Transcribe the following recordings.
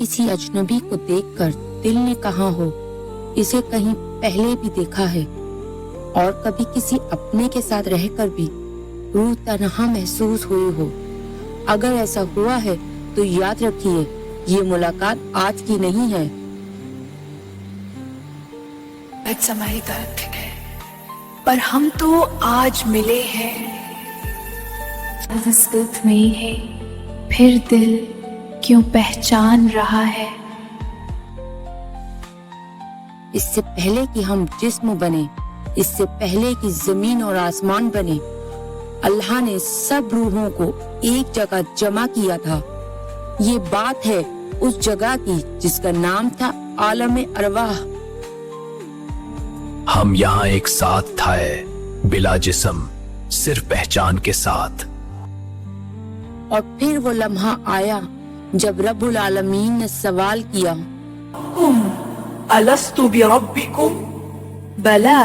किसी अजनबी को देखकर दिल ने कहा हो इसे कहीं पहले भी देखा है, और कभी किसी अपने के साथ रहकर भी रूह तन्हा महसूस हुई हो। अगर ऐसा हुआ है तो याद रखिए ये मुलाकात आज की नहीं है। हमारी गलती है, पर हम तो आज मिले हैं। वसत में है, फिर दिल क्यों पहचान रहा है। इससे पहले कि हम जिस्म बने, इससे पहले कि जमीन और आसमान बने, अल्लाह ने सब रूहों को एक जगह जमा किया था। ये बात है उस जगह की जिसका नाम था आलम अरवाह। हम यहाँ एक साथ थे, बिला जिस्म, सिर्फ पहचान के साथ। और फिर वो लम्हा आया जब रब्बुल आलमीन ने सवाल किया, अलस्तु बिरब्बिकुम? बला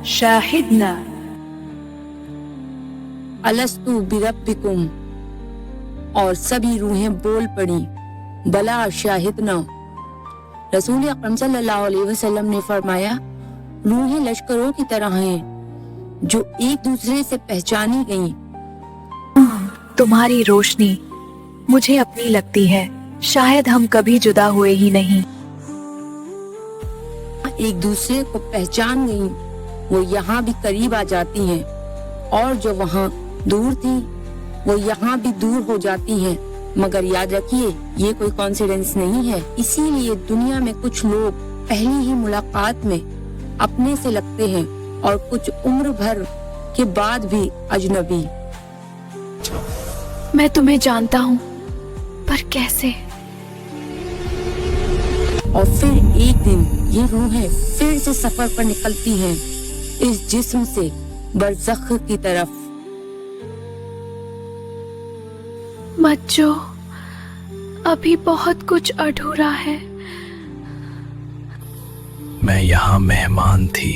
शाहिदना। अलस्तु बिरब्बिकुम, और सभी रूहें बोल पड़ी, बला शाहिदना। रसूल अकरम सल्लल्लाहु अलैहि वसल्लम ने फरमाया, रूहें लश्करों की तरह हैं जो एक दूसरे से पहचानी गईं। तुम्हारी रोशनी मुझे अपनी लगती है, शायद हम कभी जुदा हुए ही नहीं। एक दूसरे को पहचान गईं, वो यहाँ भी करीब आ जाती हैं, और जो वहाँ दूर थी वो यहाँ भी दूर हो जाती हैं। मगर याद रखिए ये कोई कोइंसिडेंस नहीं है। इसीलिए दुनिया में कुछ लोग पहली ही मुलाकात में अपने से लगते हैं और कुछ उम्र भर के बाद भी अजनबी। मैं तुम्हें जानता हूँ, पर कैसे? और फिर एक दिन ये रूहें फिर से सफर पर निकलती हैं इस जिस्म से बरज़ख की तरफ। मत जो, अभी बहुत कुछ अधूरा है। मैं यहाँ मेहमान थी,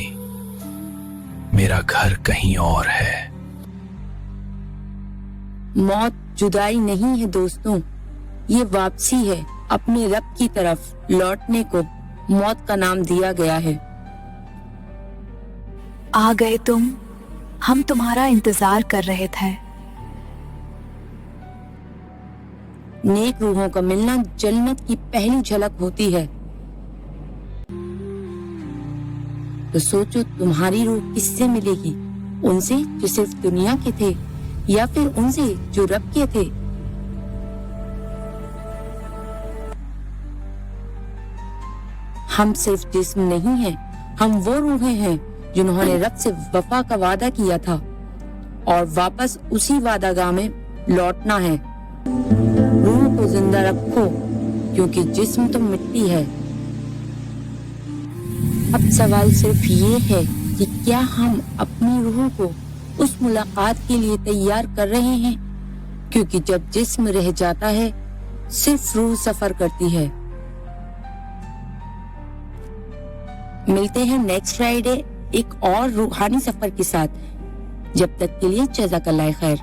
मेरा घर कहीं और है। मौत जुदाई नहीं है दोस्तों, ये वापसी है अपने रब की तरफ लौटने को मौत का नाम दिया गया है। आ गए तुम, हम तुम्हारा इंतजार कर रहे थे। नेक रूहों का मिलना जन्नत की पहली झलक होती है। तो सोचो तुम्हारी रूह किससे मिलेगी? उनसे जो सिर्फ दुनिया के थे, या फिर उनसे जो रब के थे? हम सिर्फ जिस्म नहीं हैं, हम वो रूहें हैं जिन्होंने रब से वफा का वादा किया था और वापस उसी वादागाह में लौटना है। रूह को जिंदा रखो क्योंकि जिस्म तो मिट्टी है। अब सवाल सिर्फ ये है कि क्या हम अपनी रूह को उस मुलाकात के लिए तैयार कर रहे हैं? क्योंकि जब जिस्म रह जाता है सिर्फ रूह सफर करती है। मिलते हैं नेक्स्ट फ्राइडे एक और रूहानी सफर के साथ। जब तक के लिए जज़ाकल्लाह खैर।